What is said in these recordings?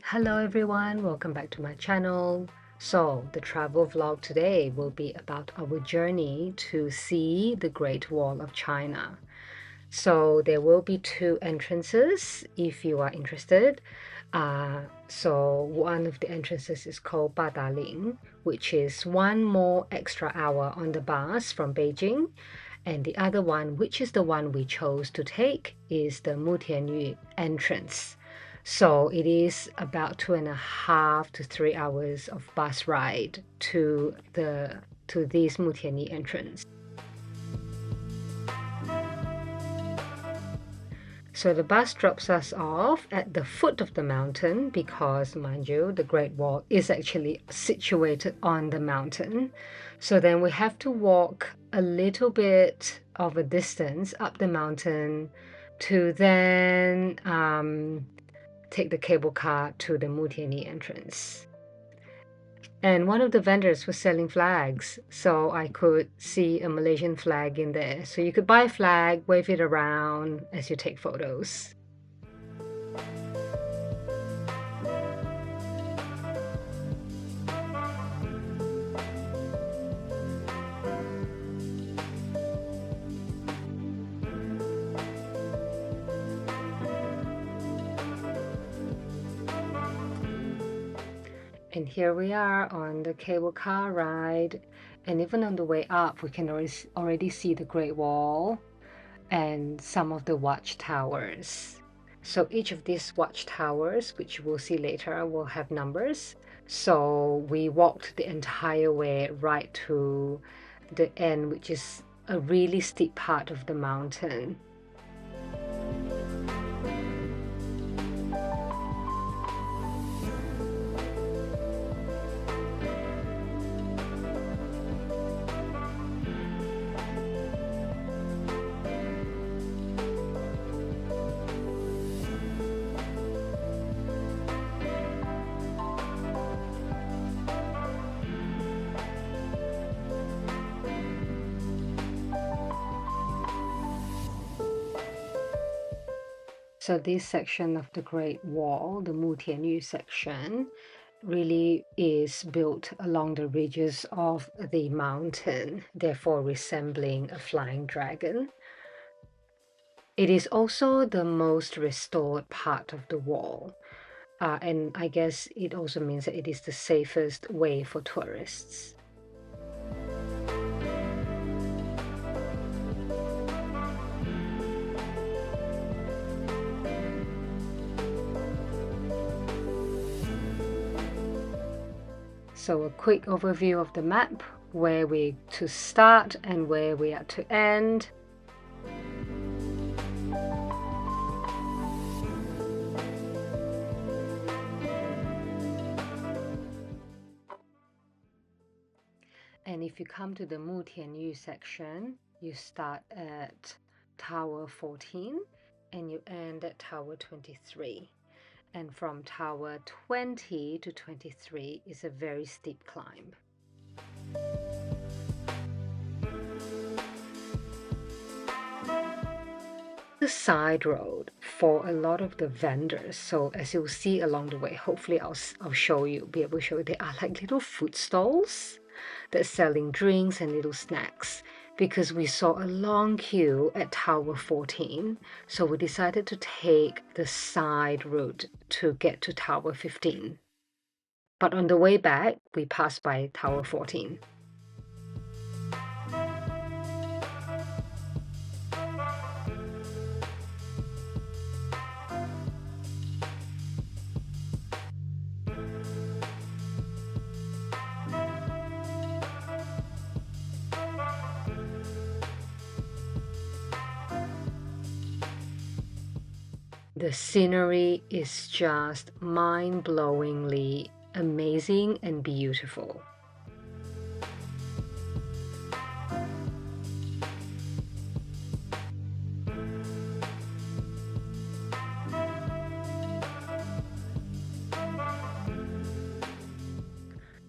Hello everyone, welcome back to my channel. So the travel vlog today will be about our journey to see the Great Wall of China. So there will be two entrances if you are interested. So one of the entrances is called Badaling, which is one more extra hour on the bus from Beijing. And the other one, which is the one we chose to take, is the Mutianyu entrance. So it is about 2.5 to 3 hours of bus ride to this Mutianyu entrance. So the bus drops us off at the foot of the mountain because, mind you, the Great Wall is actually situated on the mountain. So then we have to walk a little bit of a distance up the mountain to then take the cable car to the Mutianyu entrance. And one of the vendors was selling flags, so I could see a Malaysian flag in there. So you could buy a flag, wave it around as you take photos. And here we are on the cable car ride. And even on the way up, we can already see the Great Wall and some of the watchtowers. So each of these watchtowers, which we'll see later, will have numbers. So we walked the entire way right to the end, which is a really steep part of the mountain. So this section of the Great Wall, the Mutianyu section, really is built along the ridges of the mountain, therefore resembling a flying dragon. It is also the most restored part of the wall, and I guess it also means that it is the safest way for tourists. So a quick overview of the map, where we to start and where we are to end. And if you come to the Mutianyu section, you start at Tower 14 and you end at Tower 23. And from Tower 20 to 23 is a very steep climb. The side road for a lot of the vendors. So as you'll see along the way, hopefully I'll show you, be able to show you, they are like little food stalls that's selling drinks and little snacks. Because we saw a long queue at Tower 14, so we decided to take the side route to get to Tower 15. But on the way back, we passed by Tower 14. The scenery is just mind-blowingly amazing and beautiful.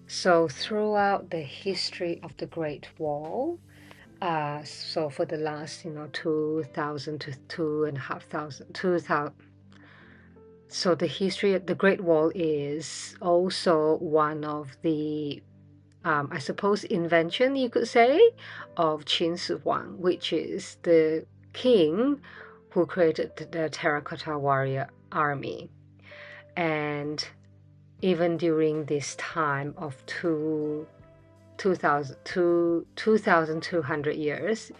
So throughout the history of the Great Wall, so for the last, 2,000 to 2,500, 2,000, So the history of the Great Wall is also one of the, I suppose, invention, you could say, of Qin Shi Huang, which is the king who created the Terracotta Warrior Army. And even during this time of 2,200 years,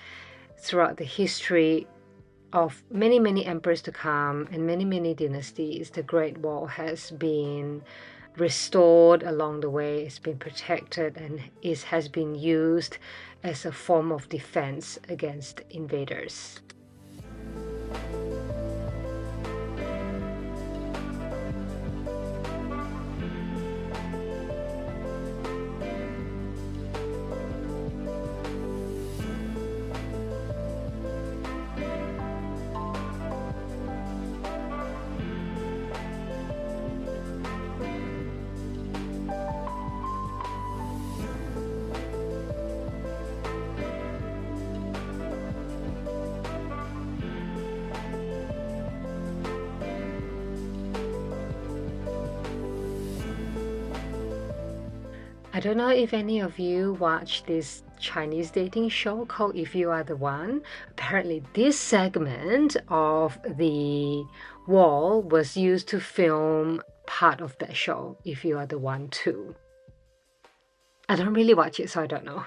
throughout the history of many, many emperors to come and many, many dynasties, the Great Wall has been restored along the way, it's been protected, and it has been used as a form of defense against invaders. I don't know if any of you watch this Chinese dating show called If You Are the One. Apparently, this segment of the wall was used to film part of that show, If You Are the One too. I don't really watch it, so I don't know.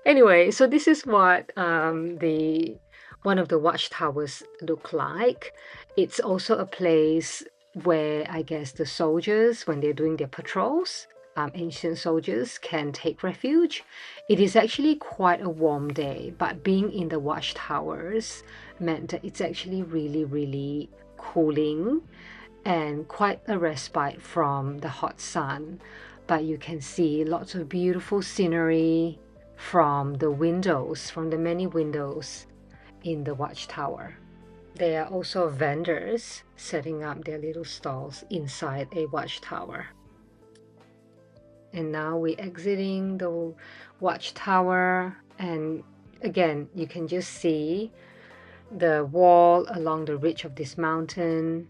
Anyway, so this is what the one of the watchtowers look like. It's also a place where I guess the soldiers, when they're doing their patrols, ancient soldiers can take refuge. It is actually quite a warm day, but being in the watchtowers meant that it's actually really, really cooling and quite a respite from the hot sun. But you can see lots of beautiful scenery from the windows, from the many windows in the watchtower. There are also vendors setting up their little stalls inside a watchtower. And now we're exiting the watchtower, and again, you can just see the wall along the ridge of this mountain.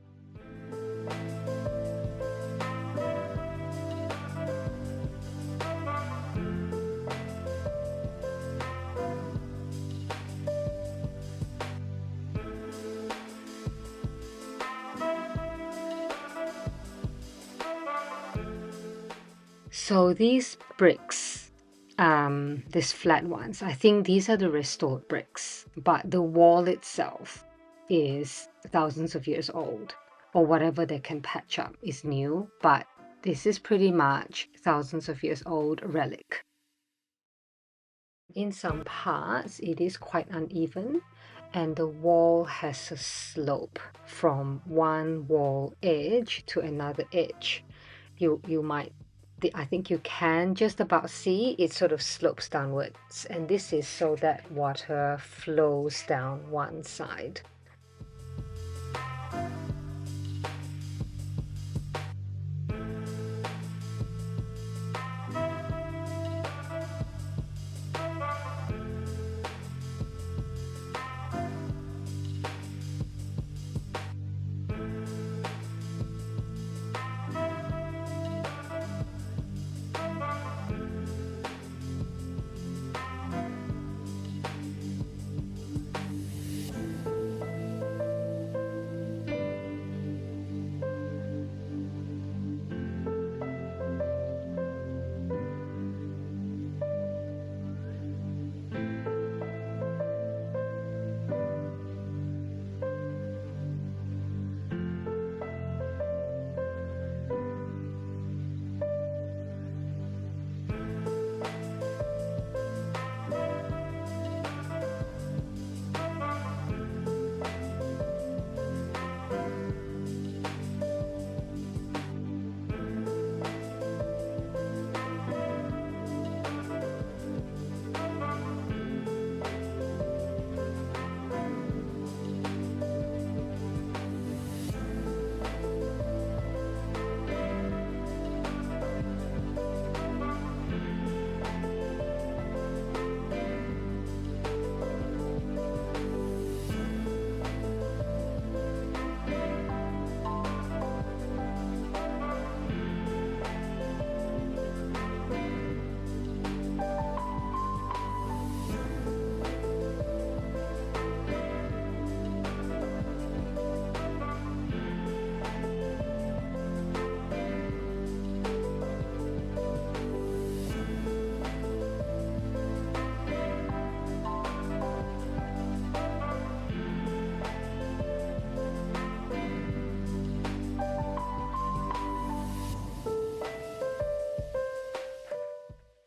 So these bricks, these flat ones, I think these are the restored bricks, but the wall itself is thousands of years old, or whatever they can patch up is new, but this is pretty much thousands of years old relic. In some parts, it is quite uneven, and the wall has a slope from one wall edge to another edge. You might, I think you can just about see it sort of slopes downwards, and this is so that water flows down one side.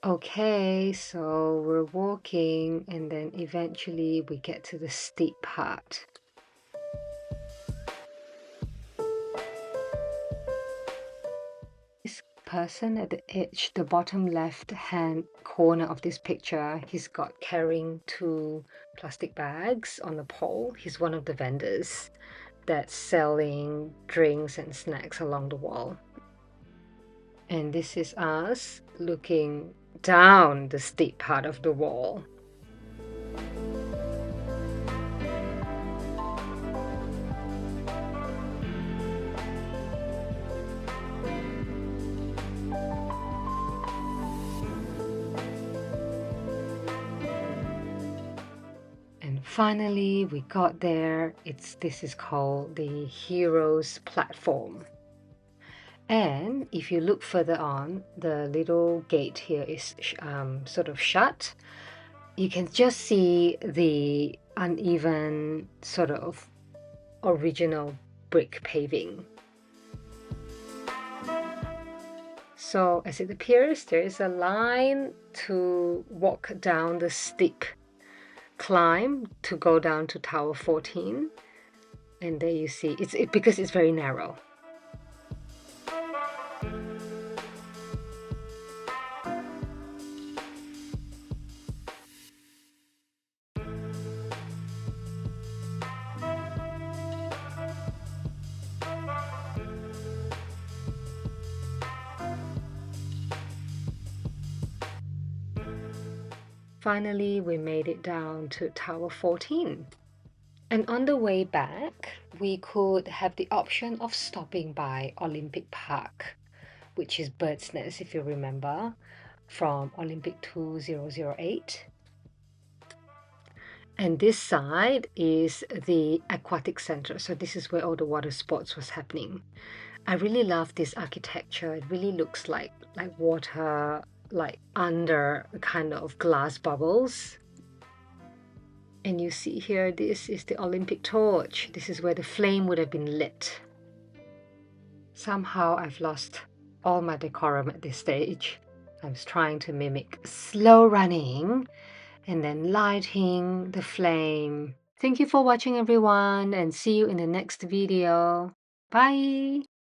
Okay, so we're walking and then eventually we get to the steep part. This person at the edge, the bottom left hand corner of this picture, he's got carrying 2 plastic bags on a pole. He's one of the vendors that's selling drinks and snacks along the wall. And this is us looking down the steep part of the wall. And finally, we got there. This is called the Heroes Platform. And if you look further on, the little gate here is sort of shut. You can just see the uneven sort of original brick paving. So as it appears, there is a line to walk down the steep climb to go down to Tower 14. And there you see, it's because it's very narrow. Finally, we made it down to Tower 14. And on the way back, we could have the option of stopping by Olympic Park, which is Bird's Nest, if you remember, from Olympic 2008. And this side is the aquatic center. So this is where all the water sports was happening. I really love this architecture. It really looks like water, like under a kind of glass bubbles. And you see here, this is the Olympic torch. This is where the flame would have been lit. Somehow I've lost all my decorum at this stage. I was trying to mimic slow running and then lighting the flame. Thank you for watching, everyone, and see you in the next video. Bye!